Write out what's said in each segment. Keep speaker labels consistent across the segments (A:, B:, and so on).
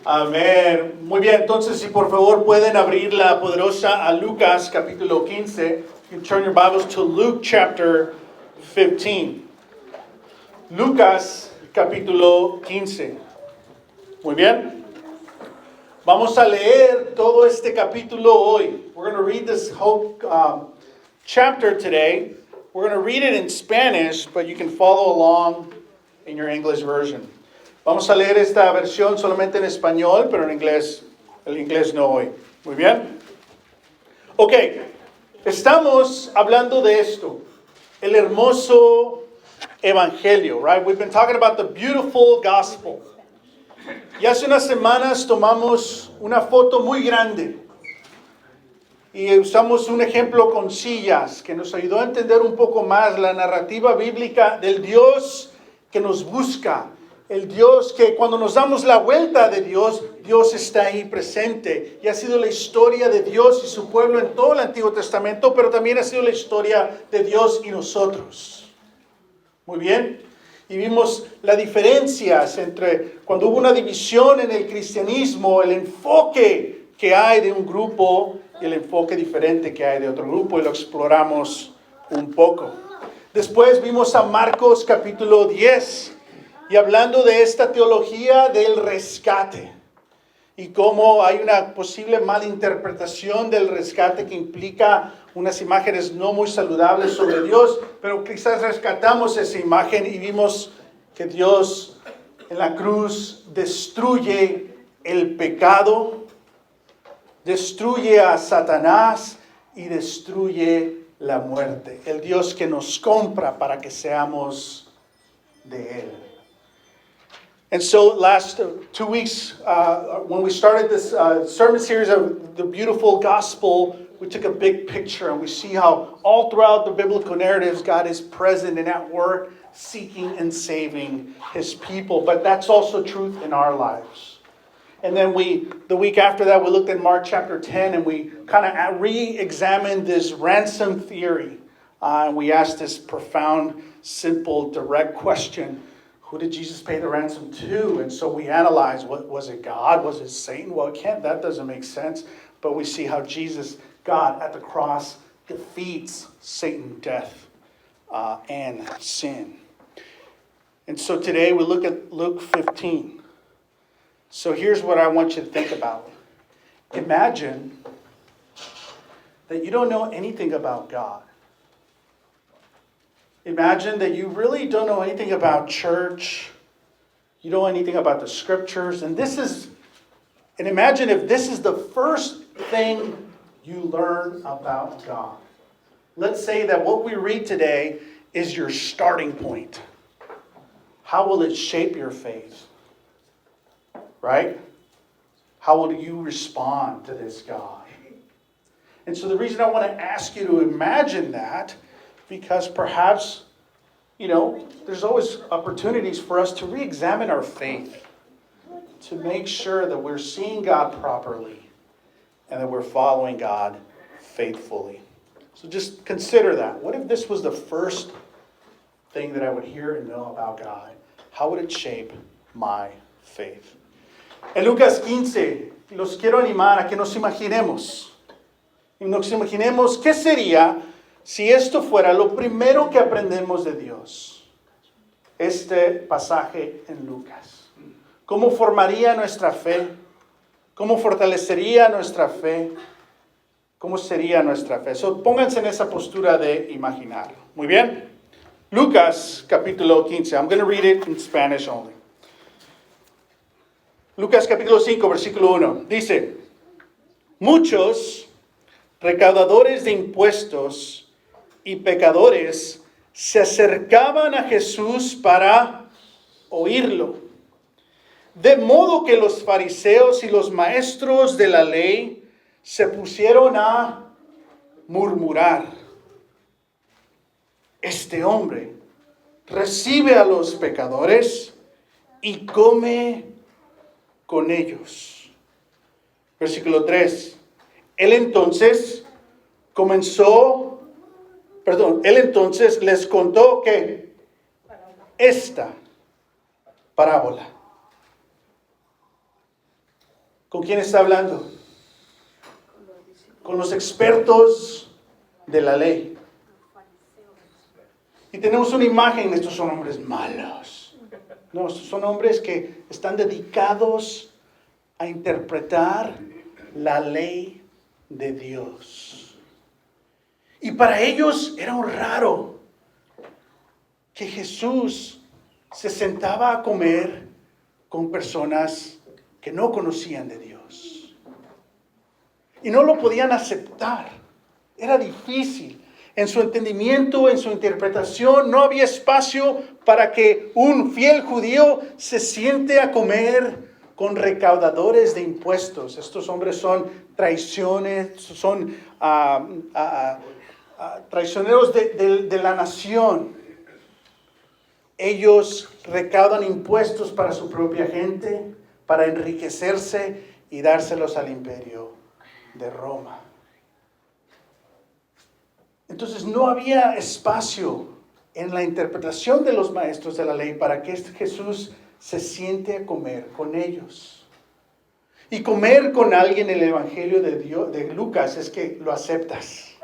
A: Amén. Muy bien, entonces si por favor pueden abrir la poderosa a Lucas capítulo 15. You can turn your Bibles to Luke chapter 15. Lucas capítulo 15. Muy bien. Vamos a leer todo este capítulo hoy. We're going to read this whole chapter today. We're going to read it in Spanish, but you can follow along in your English version. Vamos a leer esta versión solamente en español, pero en inglés, el inglés no hoy. Muy bien. Ok, estamos hablando de esto, el hermoso evangelio, right? We've been talking about the beautiful gospel. Y hace unas semanas tomamos una foto muy grande y usamos un ejemplo con sillas que nos ayudó a entender un poco más la narrativa bíblica del Dios que nos busca. El Dios que cuando nos damos la vuelta de Dios, Dios está ahí presente. Y ha sido la historia de Dios y su pueblo en todo el Antiguo Testamento, pero también ha sido la historia de Dios y nosotros. Muy bien. Y vimos las diferencias entre cuando hubo una división en el cristianismo, el enfoque que hay de un grupo y el enfoque diferente que hay de otro grupo, y lo exploramos un poco. Después vimos a Marcos capítulo 10. Y hablando de esta teología del rescate y cómo hay una posible malinterpretación del rescate que implica unas imágenes no muy saludables sobre Dios, pero quizás rescatamos esa imagen y vimos que Dios en la cruz destruye el pecado, destruye a Satanás y destruye la muerte. El Dios que nos compra para que seamos de Él. And so last 2 weeks, when we started this sermon series of the beautiful gospel, we took a big picture and we see how all throughout the biblical narratives, God is present and at work, seeking and saving His people. But that's also truth in our lives. And then the week after that, we looked at Mark chapter 10 and we kind of re-examined this ransom theory. And we asked this profound, simple, direct question. Who did Jesus pay the ransom to? And so we analyze, was it God? Was it Satan? Well, that doesn't make sense. But we see how Jesus, God, at the cross, defeats Satan, death, and sin. And so today we look at Luke 15. So here's what I want you to think about. Imagine that you don't know anything about God. Imagine that you really don't know anything about church. You don't know anything about the scriptures. And imagine if this is the first thing you learn about God. Let's say that what we read today is your starting point. How will it shape your faith? Right? How will you respond to this God? And so the reason I want to ask you to imagine that, because perhaps, there's always opportunities for us to re-examine our faith, to make sure that we're seeing God properly and that we're following God faithfully. So just consider that. What if this was the first thing that I would hear and know about God? How would it shape my faith? En Lucas 15, los quiero animar a que nos imaginemos. Y nos imaginemos qué sería si esto fuera lo primero que aprendemos de Dios, este pasaje en Lucas. ¿Cómo formaría nuestra fe? ¿Cómo fortalecería nuestra fe? ¿Cómo sería nuestra fe? So, pónganse en esa postura de imaginarlo. Muy bien. Lucas capítulo 15. I'm going to read it in Spanish only. Lucas capítulo 5, versículo 1. Dice, muchos recaudadores de impuestos y pecadores se acercaban a Jesús para oírlo. De modo que los fariseos y los maestros de la ley se pusieron a murmurar. Este hombre recibe a los pecadores y come con ellos. Versículo 3. Él entonces les contó que esta parábola. ¿Con quién está hablando? Con los expertos de la ley. Y tenemos una imagen, estos son hombres malos. No, estos son hombres que están dedicados a interpretar la ley de Dios. Y para ellos era un raro que Jesús se sentaba a comer con personas que no conocían de Dios. Y no lo podían aceptar. Era difícil. En su entendimiento, en su interpretación, no había espacio para que un fiel judío se siente a comer con recaudadores de impuestos. Estos hombres son traiciones, son traicioneros de la nación. Ellos recaudan impuestos para su propia gente, para enriquecerse y dárselos al imperio de Roma. Entonces no había espacio en la interpretación de los maestros de la ley para que Jesús se siente a comer con ellos. Y comer con alguien en el Evangelio de Lucas es que lo aceptas,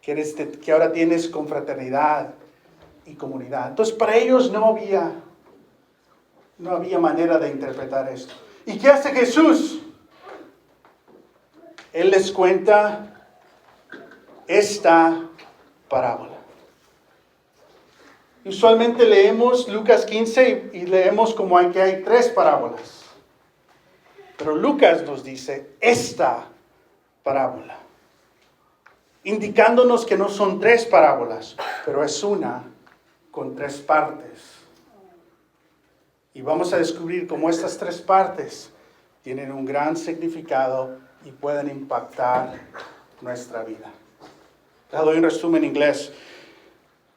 A: que ahora tienes confraternidad y comunidad. Entonces para ellos no había manera de interpretar esto. ¿Y qué hace Jesús? Él les cuenta esta parábola. Usualmente leemos Lucas 15 y leemos como que hay 3 parábolas. Pero Lucas nos dice esta parábola, indicándonos que no son 3 parábolas, pero es una con 3 partes. Y vamos a descubrir cómo estas 3 partes tienen un gran significado y pueden impactar nuestra vida. Te doy un resumen en inglés.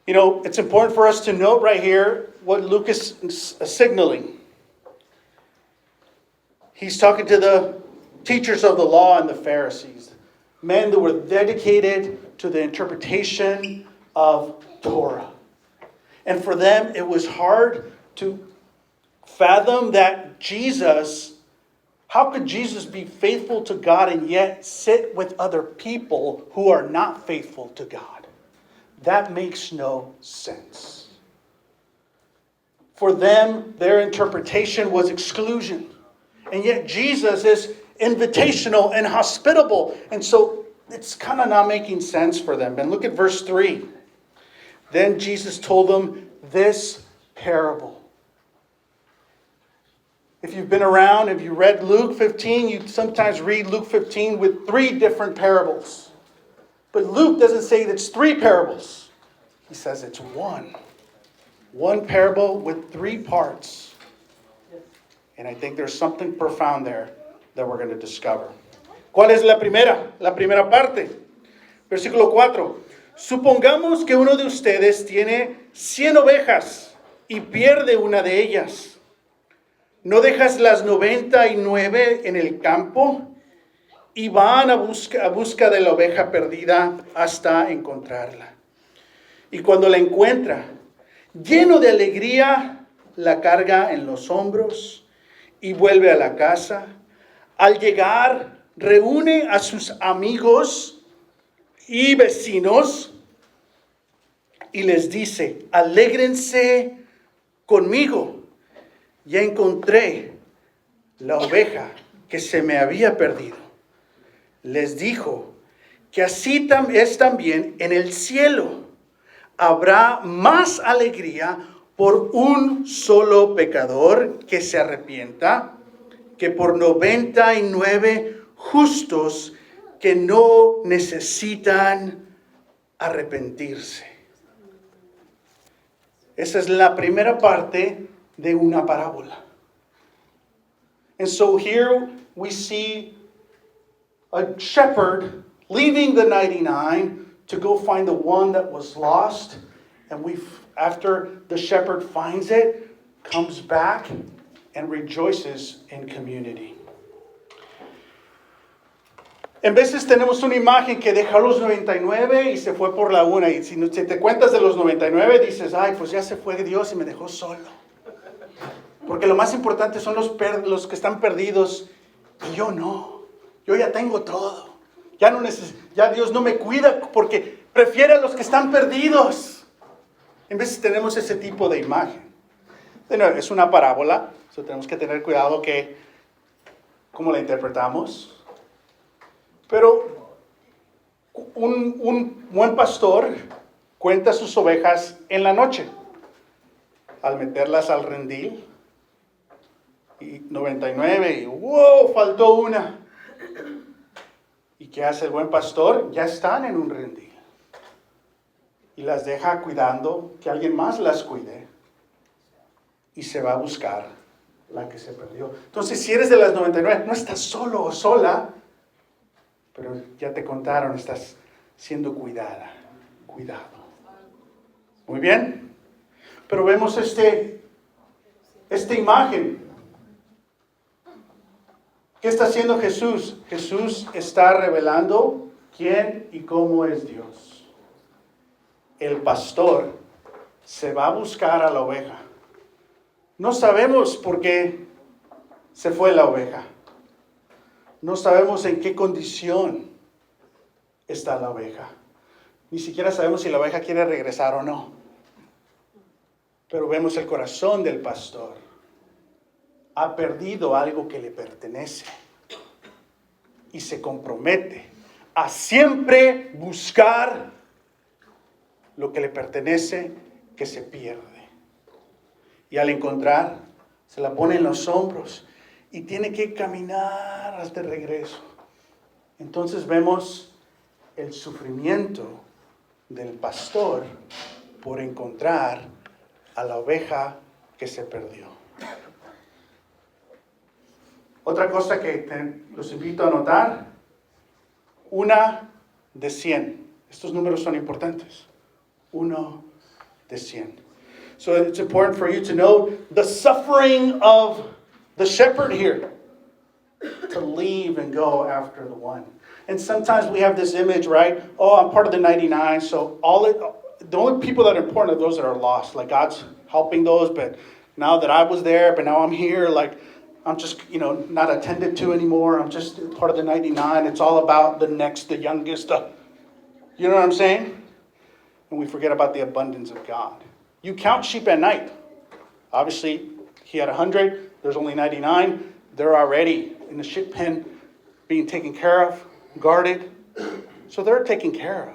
A: You know, it's important for us to note right here what Luke is signaling. He's talking to the teachers of the law and the Pharisees, men that were dedicated to the interpretation of Torah. And for them, it was hard to fathom that how could Jesus be faithful to God and yet sit with other people who are not faithful to God? That makes no sense. For them, their interpretation was exclusion. And yet Jesus is invitational and hospitable. And so it's kind of not making sense for them. And look at verse 3. Then Jesus told them this parable. If you've been around, if you read Luke 15, you sometimes read Luke 15 with 3 different parables. But Luke doesn't say it's 3 parables. He says it's one. One parable with 3 parts. And I think there's something profound there that we're going to discover. ¿Cuál es la primera? La primera parte. Versículo 4. Supongamos que uno de ustedes tiene 100 ovejas y pierde una de ellas. ¿No dejas las 99 en el campo? Y van a busca de la oveja perdida hasta encontrarla. Y cuando la encuentra, lleno de alegría, la carga en los hombros y vuelve a la casa. Al llegar, reúne a sus amigos y vecinos y les dice: alégrense conmigo, ya encontré la oveja que se me había perdido. Les dijo que así es también en el cielo. Habrá más alegría por un solo pecador que se arrepienta que por 99 justos que no necesitan arrepentirse. Esa es la primera parte de una parábola. And so here we see a shepherd leaving the 99 to go find the one that was lost. And after the shepherd finds it, comes back and rejoices in community. En veces tenemos una imagen que dejó los 99 y se fue por la una. Y si te cuentas de los 99, dices: ay, pues ya se fue Dios y me dejó solo. Porque lo más importante son los que están perdidos Y yo no. Yo ya tengo todo. Ya Dios no me cuida porque prefiere a los que están perdidos. En veces tenemos ese tipo de imagen. Bueno, es una parábola. Tenemos que tener cuidado cómo la interpretamos. Pero un buen pastor cuenta sus ovejas en la noche. Al meterlas al redil. Y 99 y ¡wow! Faltó una. ¿Y qué hace el buen pastor? Ya están en un redil. Y las deja cuidando, que alguien más las cuide. Y se va a buscar la que se perdió. Entonces, si eres de las 99, no estás solo o sola, pero ya te contaron, estás siendo cuidada, cuidado. Muy bien. Pero vemos esta imagen. ¿Qué está haciendo Jesús? Jesús está revelando quién y cómo es Dios. El pastor se va a buscar a la oveja. No sabemos por qué se fue la oveja. No sabemos en qué condición está la oveja. Ni siquiera sabemos si la oveja quiere regresar o no. Pero vemos el corazón del pastor. Ha perdido algo que le pertenece. Y se compromete a siempre buscar lo que le pertenece que se pierde. Y al encontrar, se la pone en los hombros y tiene que caminar hasta el regreso. Entonces vemos el sufrimiento del pastor por encontrar a la oveja que se perdió. Otra cosa que los invito a notar, 1 de 100. Estos números son importantes. 1 de 100. So it's important for you to know the suffering of the shepherd here. To leave and go after the one. And sometimes we have this image, right? Oh, I'm part of the 99, so the only people that are important are those that are lost. Like God's helping those, but now that I was there, but now I'm here, like I'm just, not attended to anymore. I'm just part of the 99. It's all about the next, the youngest. You know what I'm saying? And we forget about the abundance of God. You count sheep at night. Obviously, he had 100. There's only 99. They're already in the sheep pen being taken care of, guarded. So they're taken care of.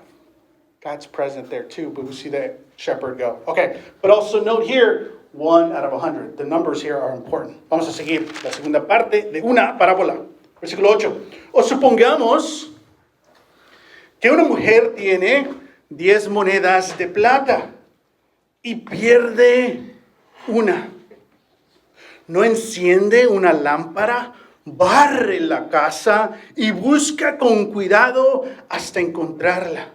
A: God's present there too, but we see the shepherd go. Okay, but also note here, 1 out of 100. The numbers here are important. Vamos a seguir la segunda parte de una parábola. Versículo 8. O supongamos que una mujer tiene 10 monedas de plata y pierde una. No enciende una lámpara, barre la casa y busca con cuidado hasta encontrarla.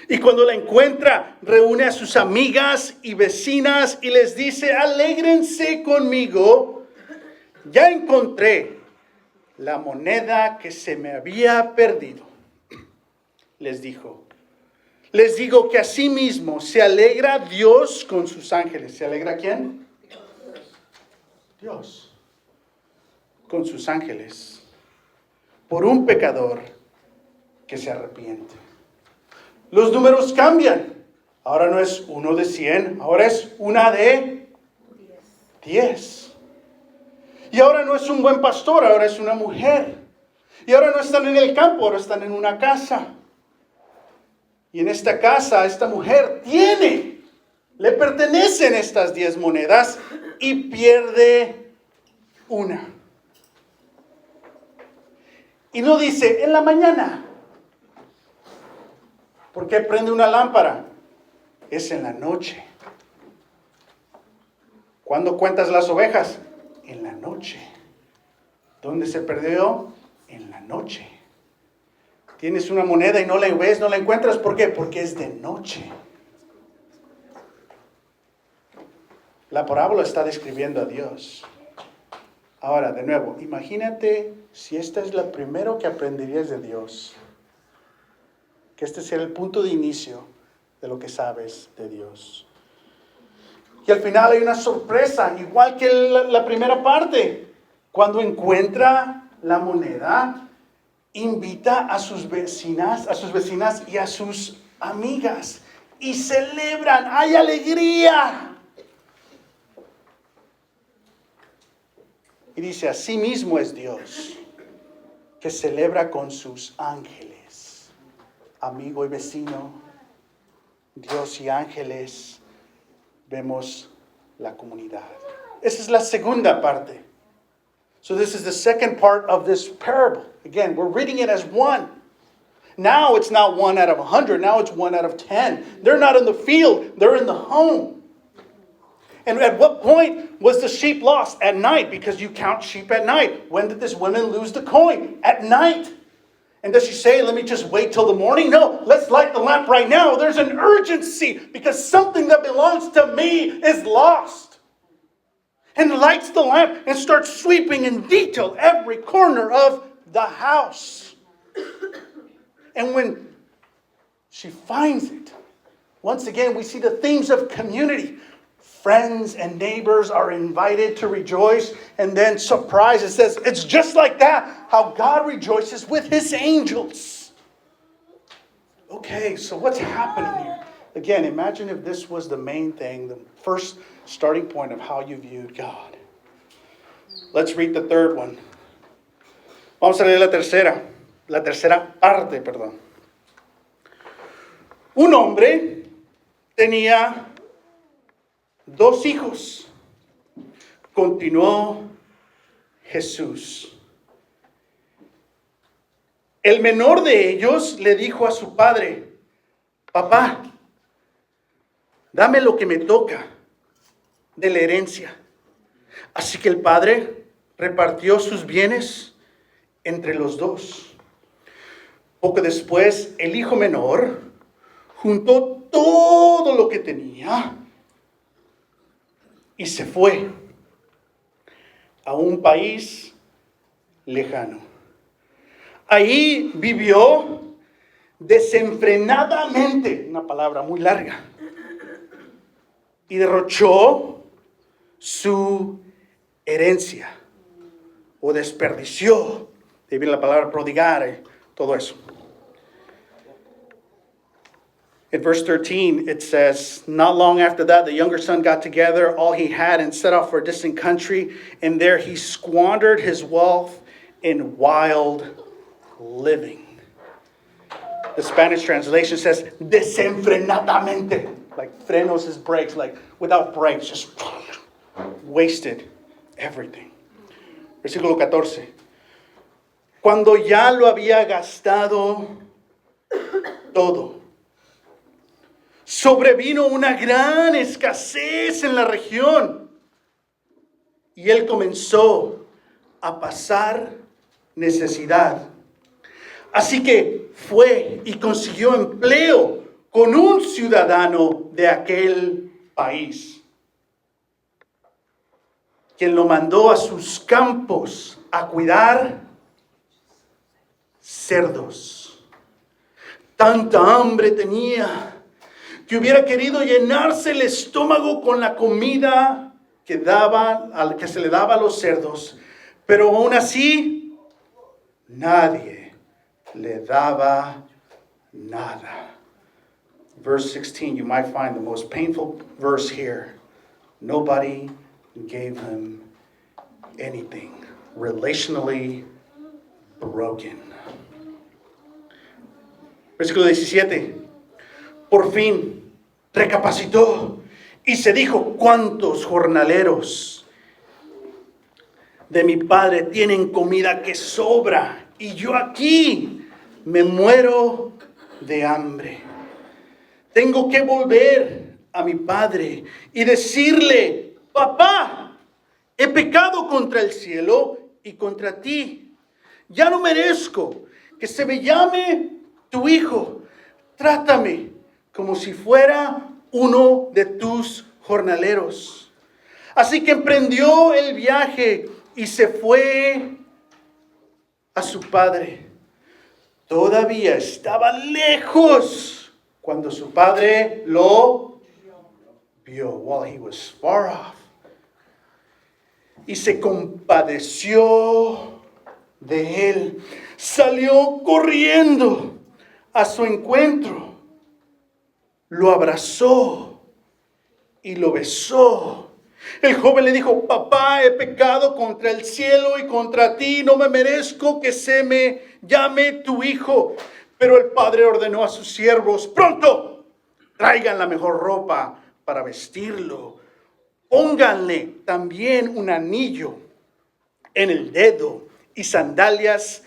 A: Y cuando la encuentra, reúne a sus amigas y vecinas y les dice, alégrense conmigo, ya encontré la moneda que se me había perdido. Les digo que asimismo se alegra Dios con sus ángeles. ¿Se alegra quién? Dios. Con sus ángeles. Por un pecador que se arrepiente. Los números cambian. Ahora no es 1 de 100, ahora es 1 de 10. Y ahora no es un buen pastor, ahora es una mujer. Y ahora no están en el campo, ahora están en una casa. Y en esta casa, esta mujer le pertenecen estas 10 monedas y pierde una. Y no dice, en la mañana. ¿Por qué prende una lámpara? Es en la noche. ¿Cuándo cuentas las ovejas? En la noche. ¿Dónde se perdió? En la noche. Tienes una moneda y no la ves, no la encuentras. ¿Por qué? Porque es de noche. La parábola está describiendo a Dios. Ahora, de nuevo, imagínate si esta es la primero que aprenderías de Dios. Que este sea el punto de inicio de lo que sabes de Dios. Y al final hay una sorpresa, igual que la primera parte. Cuando encuentra la moneda, invita a sus vecinas y a sus amigas y celebran, hay alegría. Y dice, así mismo es Dios, que celebra con sus ángeles. Amigo y vecino, Dios y ángeles, vemos la comunidad. Esa es la segunda parte. So this is the second part of this parable. Again, we're reading it as one. Now it's not 1 out of 100. Now it's 1 out of 10. They're not in the field. They're in the home. And at what point was the sheep lost? At night, because you count sheep at night. When did this woman lose the coin? At night. And does she say, let me just wait till the morning? No, let's light the lamp right now. There's an urgency because something that belongs to me is lost. And lights the lamp and starts sweeping in detail every corner of the house. And when she finds it, once again, we see the themes of community. Friends and neighbors are invited to rejoice. And then surprise, it says, it's just like that, how God rejoices with his angels. Okay, so what's happening here? Again, imagine if this was the main thing, the first starting point of how you viewed God. Let's read the third one. Vamos a leer la tercera parte, perdón. Un hombre tenía 2 hijos. Continuó Jesús. El menor de ellos le dijo a su padre, papá, dame lo que me toca de la herencia. Así que el padre repartió sus bienes entre los 2. Poco después, el hijo menor juntó todo lo que tenía y se fue a un país lejano. Ahí vivió desenfrenadamente, una palabra muy larga, y derrochó su herencia o desperdició. De ahí viene la palabra prodigar, todo eso. In verse 13, it says, not long after that, the younger son got together all he had and set off for a distant country. And there he squandered his wealth in wild living. The Spanish translation says, desenfrenadamente. Like frenos is brakes, like without brakes, just wasted everything. Versículo 14. Cuando ya lo había gastado todo, sobrevino una gran escasez en la región y él comenzó a pasar necesidad. Así que fue y consiguió empleo con un ciudadano de aquel país, quien lo mandó a sus campos a cuidar cerdos. Tanta hambre tenía que hubiera querido llenarse el estómago con la comida que se le daba a los cerdos, pero aún así nadie le daba nada. Verse 16, you might find the most painful verse here. Nobody gave him anything. Relationally broken. Versículo 17. Por fin recapacitó y se dijo, ¿cuántos jornaleros de mi padre tienen comida que sobra? Y yo aquí me muero de hambre. Tengo que volver a mi padre y decirle, papá, he pecado contra el cielo y contra ti. Ya no merezco que se me llame tu hijo. Trátame como si fuera uno de tus jornaleros. Así que emprendió el viaje y se fue a su padre. Todavía estaba lejos cuando su padre lo vio, while he was far off. Y se compadeció de él. Salió corriendo a su encuentro, lo abrazó y lo besó. El joven le dijo: papá, he pecado contra el cielo y contra ti, no me merezco que se me llame tu hijo. Pero el padre ordenó a sus siervos: pronto, traigan la mejor ropa para vestirlo, pónganle también un anillo en el dedo y sandalias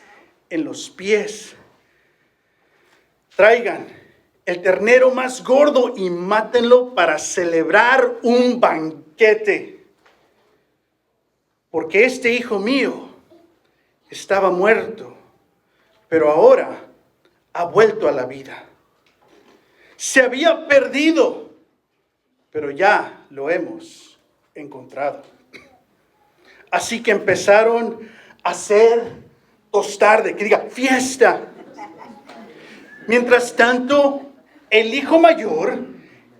A: en los pies. Traigan el ternero más gordo y mátenlo para celebrar un banquete. Porque este hijo mío estaba muerto, pero ahora ha vuelto a la vida. Se había perdido, pero ya lo hemos encontrado. Así que empezaron a hacer tostarde, que diga fiesta. Mientras tanto, el hijo mayor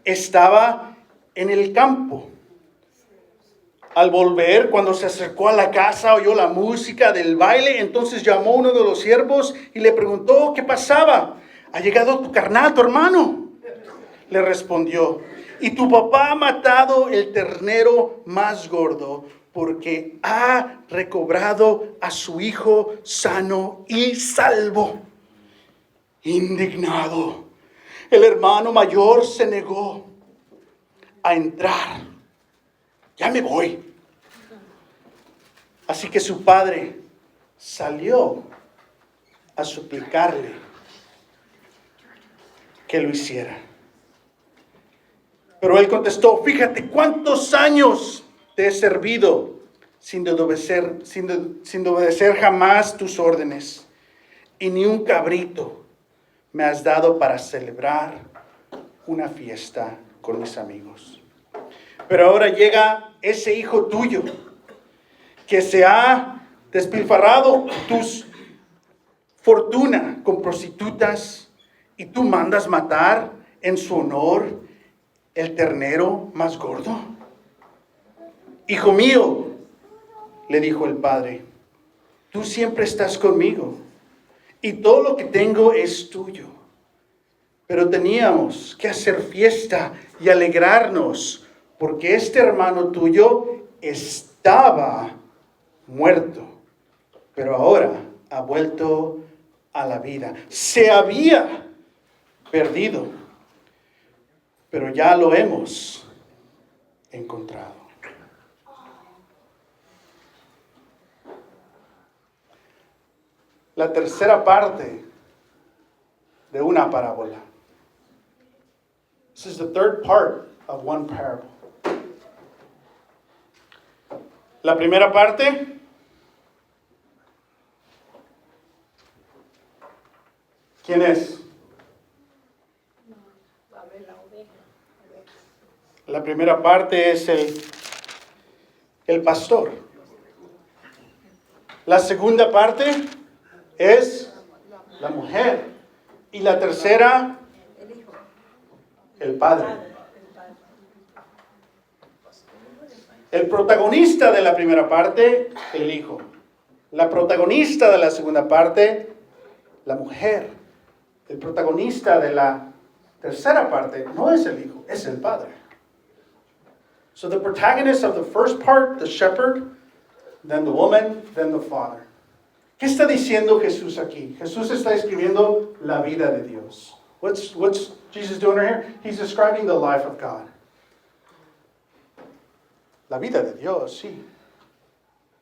A: estaba en el campo. Al volver, cuando se acercó a la casa, oyó la música del baile. Entonces llamó a uno de los siervos y le preguntó qué pasaba. ¿Ha llegado tu carnal, tu hermano? Le respondió: y tu papá ha matado el ternero más gordo, porque ha recobrado a su hijo sano y salvo. Indignado, el hermano mayor se negó a entrar. Ya me voy. Así que su padre salió a suplicarle que lo hiciera. Pero él contestó: fíjate cuántos años te he servido sin obedecer jamás tus órdenes, y ni un cabrito me has dado para celebrar una fiesta con mis amigos. Pero ahora llega ese hijo tuyo que se ha despilfarrado tu fortuna con prostitutas, y tú mandas matar en su honor el ternero más gordo. Hijo mío, le dijo el padre, tú siempre estás conmigo y todo lo que tengo es tuyo. Pero teníamos que hacer fiesta y alegrarnos, porque este hermano tuyo estaba muerto, pero ahora ha vuelto a la vida. Se había perdido, pero ya lo hemos encontrado. La tercera parte de una parábola. This is the third part of one parable. La primera parte, ¿quién es? La primera parte es el pastor. La segunda parte es la mujer. Y la tercera, el padre. El protagonista de la primera parte, el hijo. La protagonista de la segunda parte, la mujer. El protagonista de la tercera parte no es el hijo, es el padre. So the protagonist of the first part, the shepherd, then the woman, then the father. ¿Qué está diciendo Jesús aquí? Jesús está escribiendo la vida de Dios. What's Jesus doing right here? He's describing the life of God. La vida de Dios, sí.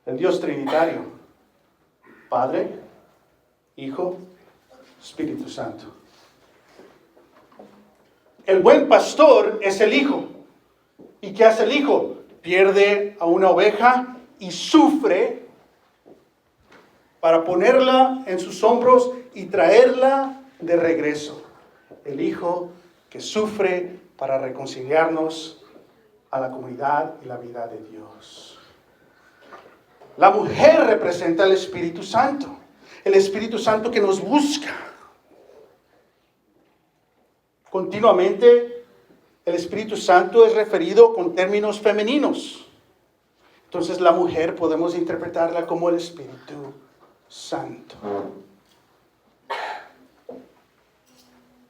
A: El Dios trinitario. Padre, Hijo, Espíritu Santo. El buen pastor es el Hijo. ¿Y qué hace el Hijo? Pierde a una oveja y sufre para ponerla en sus hombros y traerla de regreso. El Hijo que sufre para reconciliarnos a la comunidad y la vida de Dios. La mujer representa al Espíritu Santo. El Espíritu Santo que nos busca. Continuamente el Espíritu Santo es referido con términos femeninos. Entonces la mujer podemos interpretarla como el Espíritu Santo.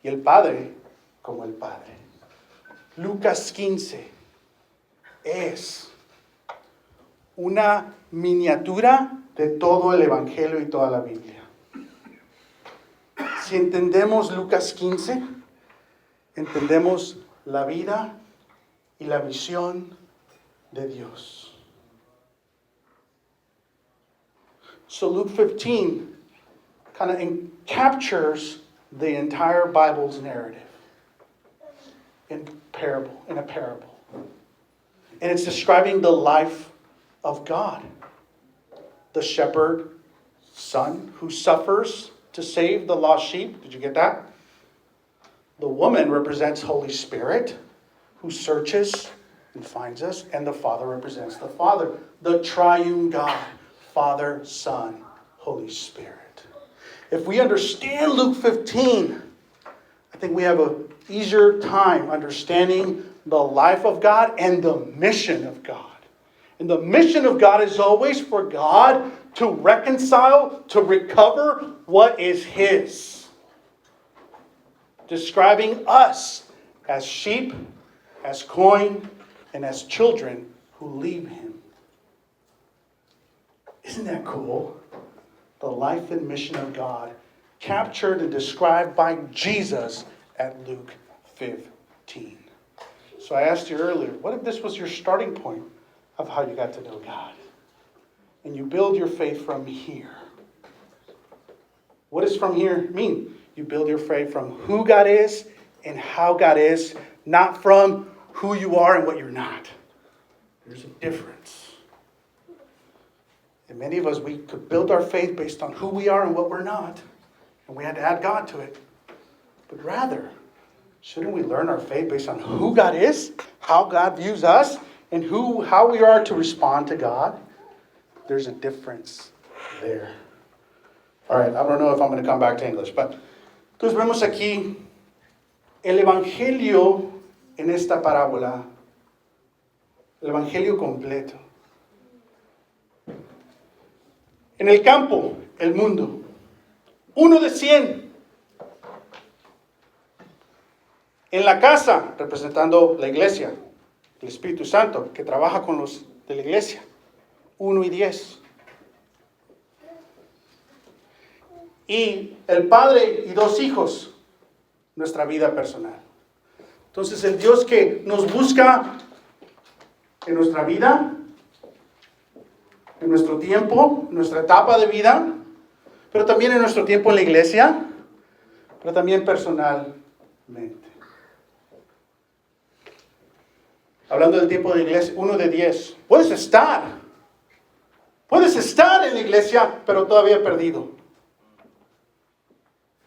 A: Y el Padre como el Padre. Lucas 15 es una miniatura de todo el Evangelio y toda la Biblia. Si entendemos Lucas 15, entendemos la vida y la misión de Dios. So Luke 15 kind of captures the entire Bible's narrative in a parable. And it's describing the life of God. The shepherd son who suffers to save the lost sheep. Did you get that? The woman represents Holy Spirit who searches and finds us. And the Father represents the Father. The triune God. Father, Son, Holy Spirit. If we understand Luke 15, I think we have an easier time understanding the life of God and the mission of God. And the mission of God is always for God to reconcile, to recover what is His. Describing us as sheep, as coin, and as children who leave Him. Isn't that cool? The life and mission of God captured and described by Jesus at Luke 15. So I asked you earlier, what if this was your starting point of how you got to know God? And you build your faith from here. What does from here mean? You build your faith from who God is and how God is, not from who you are and what you're not. There's a difference. And many of us, we could build our faith based on who we are and what we're not. And we had to add God to it. But rather, shouldn't we learn our faith based on who God is, how God views us, and how we are to respond to God? There's a difference there. All right, I don't know if I'm going to come back to English, but entonces vemos aquí el evangelio en esta parábola, el evangelio completo. En el campo, el mundo. 1 de 100. En la casa, representando la iglesia, el Espíritu Santo, que trabaja con los de la iglesia. 1 y 10. Y el padre y 2 hijos, nuestra vida personal. Entonces el Dios que nos busca en nuestra vida, en nuestro tiempo, en nuestra etapa de vida, pero también en nuestro tiempo en la iglesia, pero también personalmente. Hablando del tiempo de iglesia, 1 de 10. Puedes estar en la iglesia, pero todavía perdido.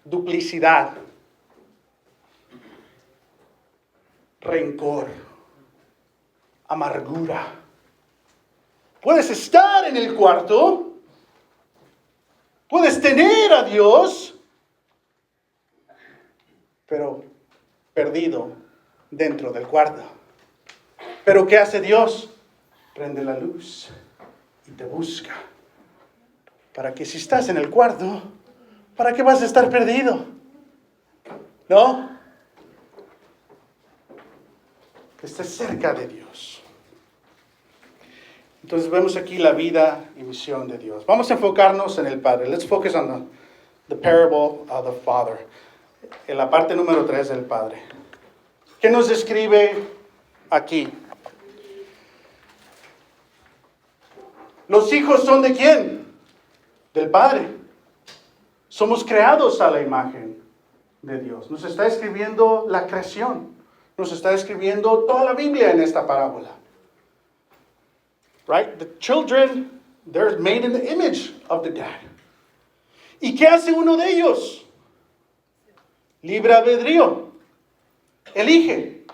A: Duplicidad, rencor, amargura. Puedes estar en el cuarto, puedes tener a Dios, pero perdido dentro del cuarto. Pero ¿qué hace Dios? Prende la luz y te busca. Para que si estás en el cuarto, ¿para qué vas a estar perdido? ¿No? Que estés cerca de Dios. Entonces vemos aquí la vida y misión de Dios. Vamos a enfocarnos en el Padre. Let's focus on the parable of the Father. En la parte número 3 del Padre. ¿Qué nos describe aquí? Los hijos son de quién? Del Padre. Somos creados a la imagen de Dios. Nos está escribiendo la creación. Nos está escribiendo toda la Biblia en esta parábola. Right? The children, they're made in the image of the dad. ¿Y qué hace uno de ellos? Libre albedrío. Elige.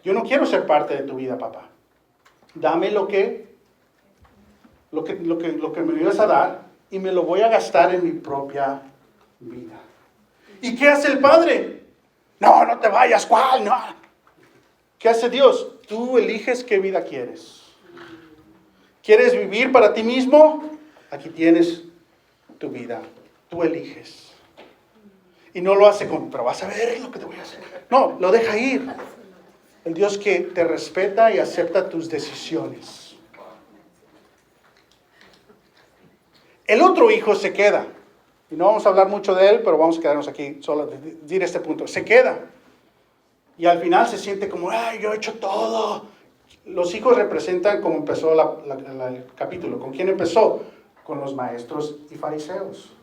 A: Yo no quiero ser parte de tu vida, papá. Dame lo que me ibas a dar y me lo voy a gastar en mi propia vida. ¿Y qué hace el padre? No, no te vayas, ¿cuál? No. ¿Qué hace Dios? Tú eliges qué vida quieres. ¿Quieres vivir para ti mismo? Aquí tienes tu vida. Tú eliges. Y no lo hace pero vas a ver lo que te voy a hacer. No, lo deja ir. El Dios que te respeta y acepta tus decisiones. El otro hijo se queda. Y no vamos a hablar mucho de él, pero vamos a quedarnos aquí solo de decir este punto. Se queda. Y al final se siente como, ¡ay, yo he hecho todo! Los hijos representan como empezó el capítulo. ¿Con quién empezó? Con los maestros y fariseos.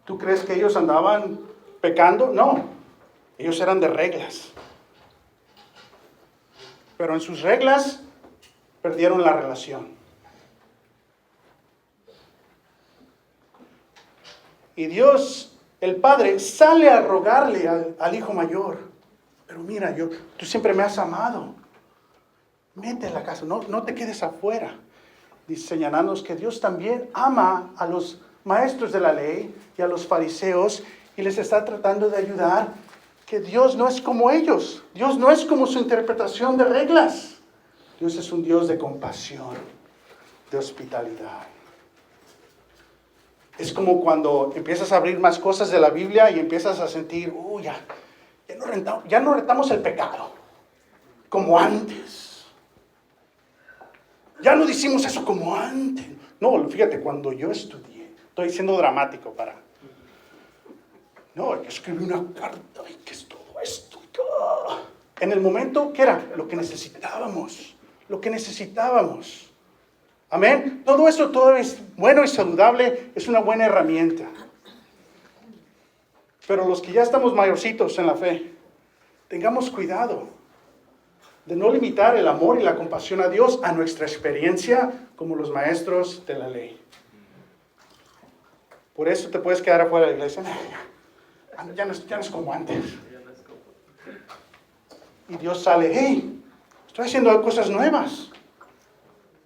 A: ¿Tú crees que ellos andaban pecando? No. Ellos eran de reglas. Pero en sus reglas perdieron la relación. Y Dios, el Padre, sale a rogarle al hijo mayor. Pero mira, tú siempre me has amado. Mete en la casa, no te quedes afuera. Dice, señalándonos que Dios también ama a los maestros de la ley y a los fariseos y les está tratando de ayudar, que Dios no es como ellos. Dios no es como su interpretación de reglas. Dios es un Dios de compasión, de hospitalidad. Es como cuando empiezas a abrir más cosas de la Biblia y empiezas a sentir, ya no retamos el pecado como antes. Ya no decimos eso como antes. No, fíjate, cuando yo estudié, estoy siendo dramático No, yo escribí una carta y que es todo esto. En el momento, ¿qué era? Lo que necesitábamos. Amén. Todo eso, todo es bueno y saludable, es una buena herramienta. Pero los que ya estamos mayorcitos en la fe, tengamos cuidado de no limitar el amor y la compasión a Dios a nuestra experiencia como los maestros de la ley. Por eso te puedes quedar afuera de la iglesia. Ya no es como antes. Y Dios sale, hey, estoy haciendo cosas nuevas.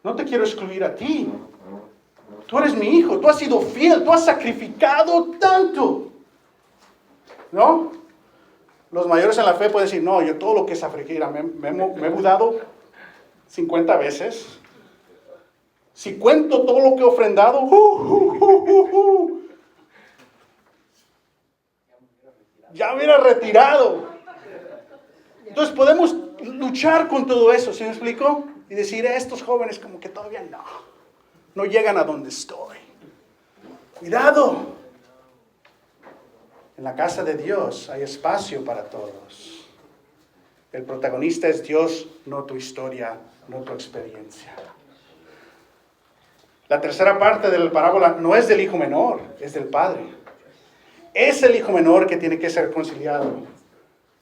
A: No te quiero excluir a ti. Tú eres mi hijo, tú has sido fiel, tú has sacrificado tanto. ¿No? Los mayores en la fe pueden decir, no, yo todo lo que sacrifico, me he mudado 50 veces. Si cuento todo lo que he ofrendado, ya me hubiera retirado. Entonces podemos luchar con todo eso, ¿sí me explico? Y decir a estos jóvenes como que todavía no llegan a donde estoy. Cuidado. En la casa de Dios hay espacio para todos. El protagonista es Dios, no tu historia, no tu experiencia. La tercera parte de la parábola no es del hijo menor, es del padre. Es el hijo menor que tiene que ser reconciliado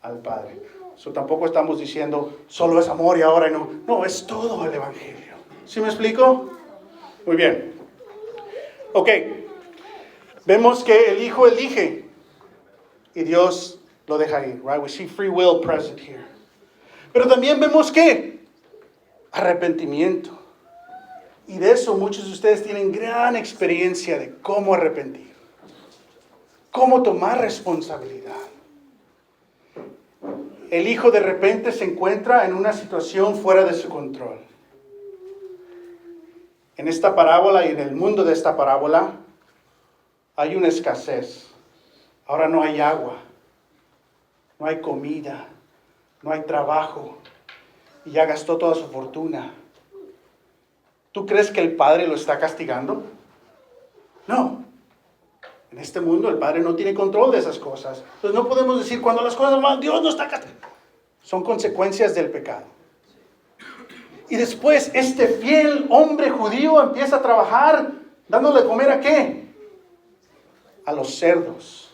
A: al padre. Eso tampoco estamos diciendo solo es amor y ahora no. No, es todo el evangelio. ¿Sí me explico? Muy bien. Ok. Vemos que el hijo elige y Dios lo deja ir. Right? We see free will present here. Pero también vemos que arrepentimiento. Y de eso muchos de ustedes tienen gran experiencia de cómo arrepentir. Cómo tomar responsabilidad. El hijo de repente se encuentra en una situación fuera de su control. En esta parábola y en el mundo de esta parábola hay una escasez. Ahora no hay agua, no hay comida, no hay trabajo y ya gastó toda su fortuna. ¿Tú crees que el padre lo está castigando? No. En este mundo el padre no tiene control de esas cosas. Entonces no podemos decir cuando las cosas van, Dios no está castigando. Son consecuencias del pecado. Y después este fiel hombre judío empieza a trabajar dándole de comer ¿a qué? A los cerdos.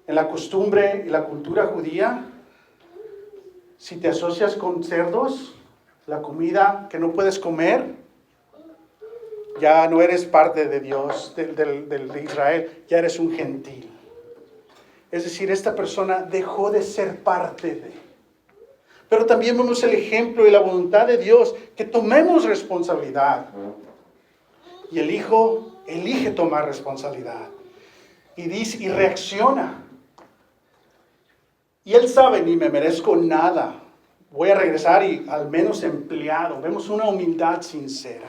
A: En la costumbre y la cultura judía, si te asocias con cerdos, la comida que no puedes comer, ya no eres parte de Dios, de Israel, ya eres un gentil. Es decir, esta persona dejó de ser parte de. Pero también vemos el ejemplo y la voluntad de Dios, que tomemos responsabilidad. Y el hijo elige tomar responsabilidad. Y dice, y reacciona. Y él sabe, ni me merezco nada. Voy a regresar y al menos empleado. Vemos una humildad sincera.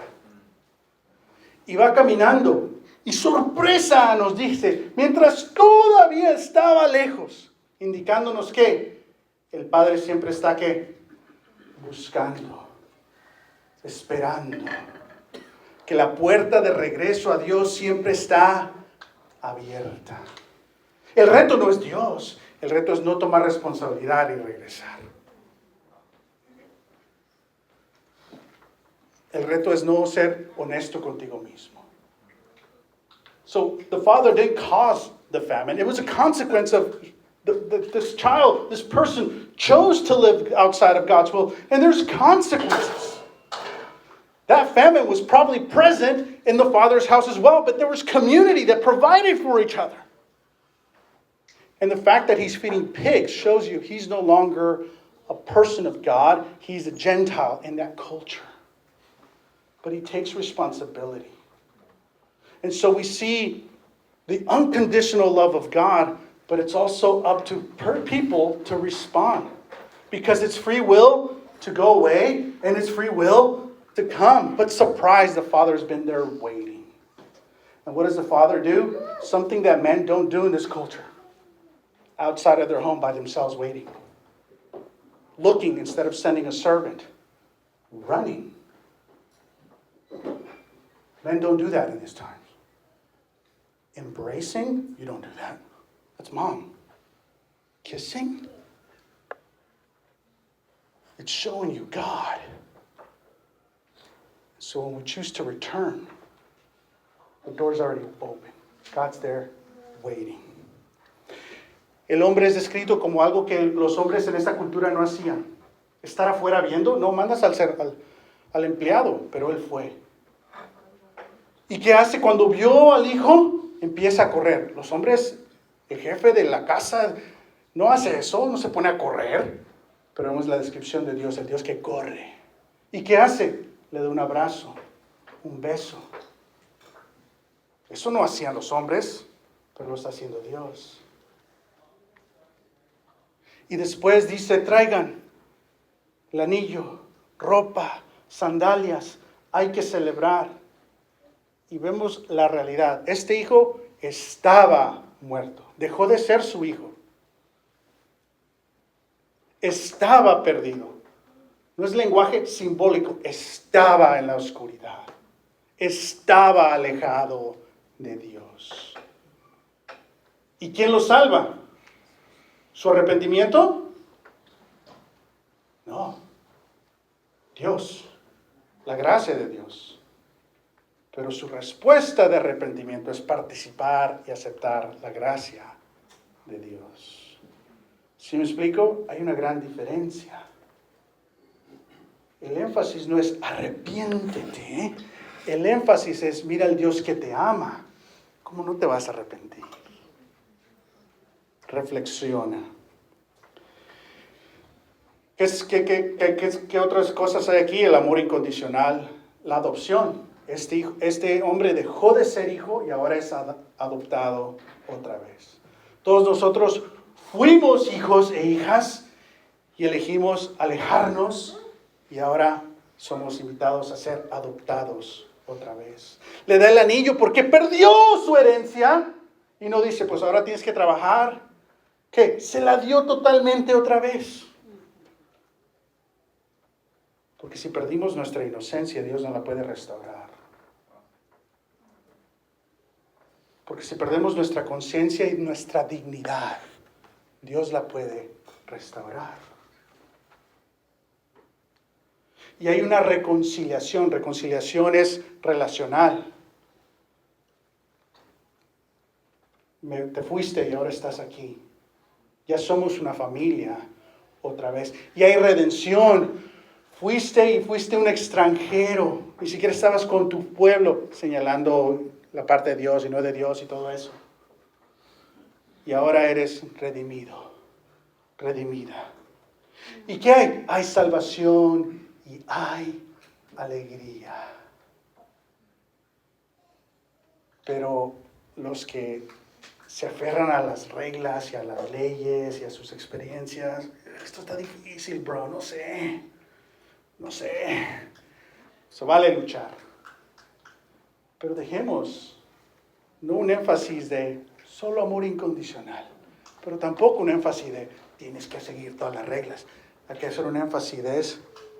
A: Y va caminando. Y sorpresa nos dice, mientras todavía estaba lejos, indicándonos que el Padre siempre está que buscando, esperando, que la puerta de regreso a Dios siempre está abierta. El reto no es Dios, el reto es no tomar responsabilidad y regresar. El reto es no ser honesto contigo mismo. So the father didn't cause the famine. It was a consequence of this child, this person chose to live outside of God's will, and there's consequences. That famine was probably present in the father's house as well, but there was community that provided for each other. And the fact that he's feeding pigs shows you he's no longer a person of God. He's a Gentile in that culture. But he takes responsibility. And so we see the unconditional love of God, but it's also up to people to respond. Because it's free will to go away, and it's free will to come. But surprise, the Father's been there waiting. And what does the Father do? Something that men don't do in this culture. Outside of their home by themselves waiting. Looking instead of sending a servant. Running. Men don't do that in these times. Embracing, you don't do that. That's mom. Kissing, it's showing you God. So when we choose to return, the door's already open. God's there waiting. El hombre es descrito como algo que los hombres en esta cultura no hacían. Estar afuera viendo, no mandas al empleado, pero él fue. ¿Y qué hace cuando vio al hijo? Empieza a correr. Los hombres, el jefe de la casa, no hace eso, no se pone a correr. Pero vemos la descripción de Dios, el Dios que corre. ¿Y qué hace? Le da un abrazo, un beso. Eso no hacían los hombres, pero lo está haciendo Dios. Y después dice, traigan el anillo, ropa, sandalias, hay que celebrar. Y vemos la realidad. Este hijo estaba muerto, dejó de ser su hijo. Estaba perdido. No es lenguaje simbólico, estaba en la oscuridad. Estaba alejado de Dios. ¿Y quién lo salva? ¿Su arrepentimiento? No. Dios. La gracia de Dios. Pero su respuesta de arrepentimiento es participar y aceptar la gracia de Dios. ¿Sí me explico? Hay una gran diferencia. El énfasis no es arrepiéntete. El énfasis es mira al Dios que te ama. ¿Cómo no te vas a arrepentir? Reflexiona. ¿Qué otras cosas hay aquí? El amor incondicional, la adopción. Este hombre dejó de ser hijo y ahora es adoptado otra vez. Todos nosotros fuimos hijos e hijas y elegimos alejarnos y ahora somos invitados a ser adoptados otra vez. Le da el anillo porque perdió su herencia y no dice, pues ahora tienes que trabajar. ¿Qué? Se la dio totalmente otra vez. Porque si perdimos nuestra inocencia, Dios no la puede restaurar. Porque si perdemos nuestra conciencia y nuestra dignidad, Dios la puede restaurar. Y hay una reconciliación. Reconciliación es relacional. Te fuiste y ahora estás aquí. Ya somos una familia otra vez. Y hay redención. Fuiste un extranjero. Ni siquiera estabas con tu pueblo, señalando la parte de Dios y no de Dios y todo eso. Y ahora eres redimido, redimida. ¿Y qué hay? Hay salvación y hay alegría. Pero los que se aferran a las reglas y a las leyes y a sus experiencias, esto está difícil, bro, no sé. Se vale luchar. Pero dejemos No un énfasis de solo amor incondicional, pero tampoco un énfasis de tienes que seguir todas las reglas. Hay que hacer un énfasis de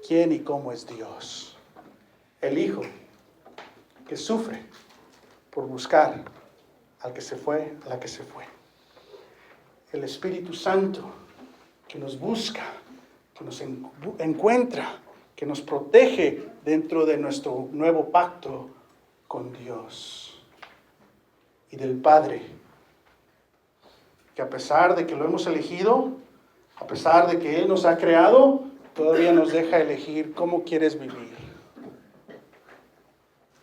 A: quién y cómo es Dios. El Hijo que sufre por buscar al que se fue, a la que se fue. El Espíritu Santo que nos busca, que nos encuentra, que nos protege dentro de nuestro nuevo pacto con Dios. Y del Padre, que a pesar de que lo hemos elegido, a pesar de que Él nos ha creado, todavía nos deja elegir cómo quieres vivir.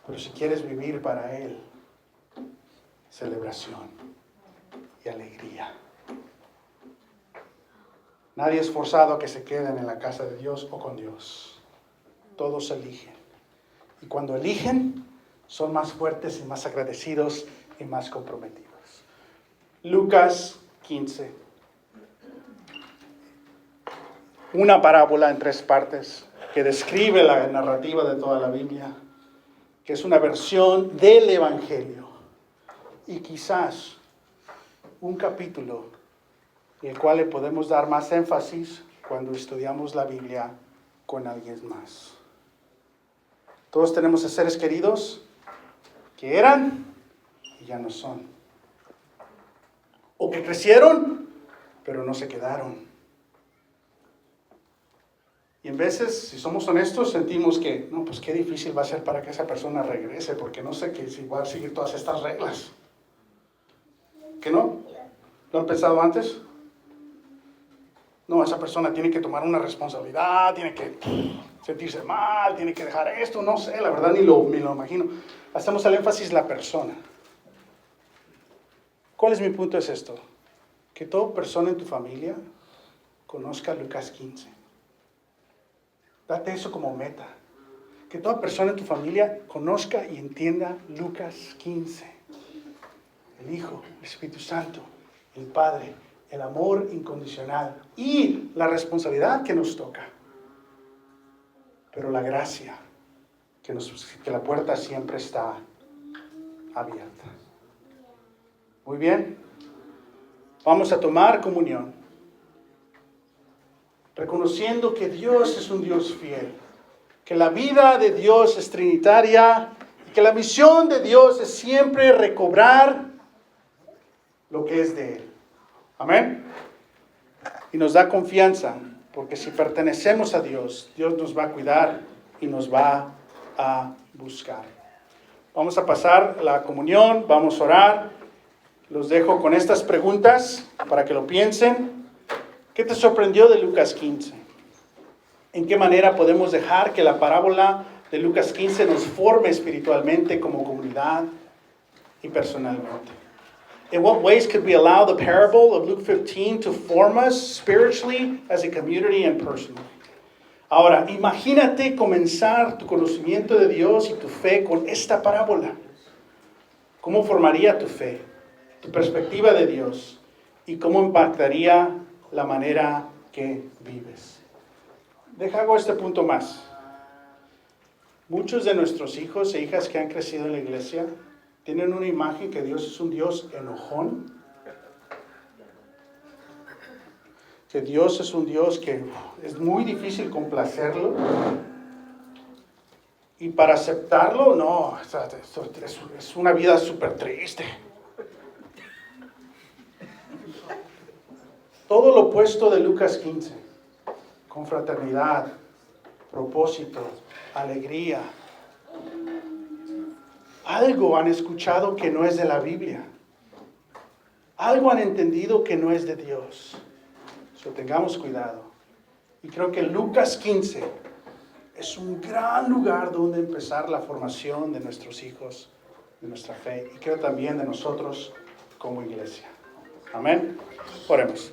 A: Pero si quieres vivir para Él, celebración y alegría. Nadie es forzado a que se queden en la casa de Dios o con Dios. Todos eligen. Y cuando eligen, son más fuertes y más agradecidos y más comprometidos. Lucas 15. Una parábola en 3 partes que describe la narrativa de toda la Biblia, que es una versión del Evangelio. Y quizás un capítulo en el cual le podemos dar más énfasis cuando estudiamos la Biblia con alguien más. Todos tenemos a seres queridos que eran y ya no son. O que crecieron, pero no se quedaron. Y en veces, si somos honestos, sentimos que, no, pues qué difícil va a ser para que esa persona regrese, porque no sé si va a seguir todas estas reglas. ¿Que no? ¿Lo han pensado antes? No, esa persona tiene que tomar una responsabilidad, tiene que sentirse mal, tiene que dejar esto, no sé, la verdad ni lo imagino. Hacemos el énfasis en la persona. ¿Cuál es mi punto? Es esto, que toda persona en tu familia conozca Lucas 15. Date eso como meta. Que toda persona en tu familia conozca y entienda Lucas 15. El Hijo, el Espíritu Santo, el Padre, el amor incondicional y la responsabilidad que nos toca. Pero la gracia, que la puerta siempre está abierta. Muy bien. Vamos a tomar comunión, reconociendo que Dios es un Dios fiel, que la vida de Dios es trinitaria y que la misión de Dios es siempre recobrar lo que es de Él. Amén. Y nos da confianza, porque si pertenecemos a Dios, Dios nos va a cuidar y nos va a buscar. Vamos a pasar la comunión, vamos a orar. Los dejo con estas preguntas para que lo piensen. ¿Qué te sorprendió de Lucas 15? ¿En qué manera podemos dejar que la parábola de Lucas 15 nos forme espiritualmente como comunidad y personalmente? In what ways could we allow the parable of Luke 15 to form us spiritually as a community and personally? Ahora, imagínate comenzar tu conocimiento de Dios y tu fe con esta parábola. ¿Cómo formaría tu fe, tu perspectiva de Dios y cómo impactaría la manera que vives? Hago este punto más. Muchos de nuestros hijos e hijas que han crecido en la iglesia tienen una imagen que Dios es un Dios enojón, que Dios es un Dios que es muy difícil complacerlo, y para aceptarlo, no, es una vida súper triste. Todo lo opuesto de Lucas 15, con fraternidad, propósito, alegría. Algo han escuchado que no es de la Biblia. Algo han entendido que no es de Dios. Tengamos cuidado. Y creo que Lucas 15 es un gran lugar donde empezar la formación de nuestros hijos, de nuestra fe, y creo también de nosotros como iglesia. Amén. Oremos.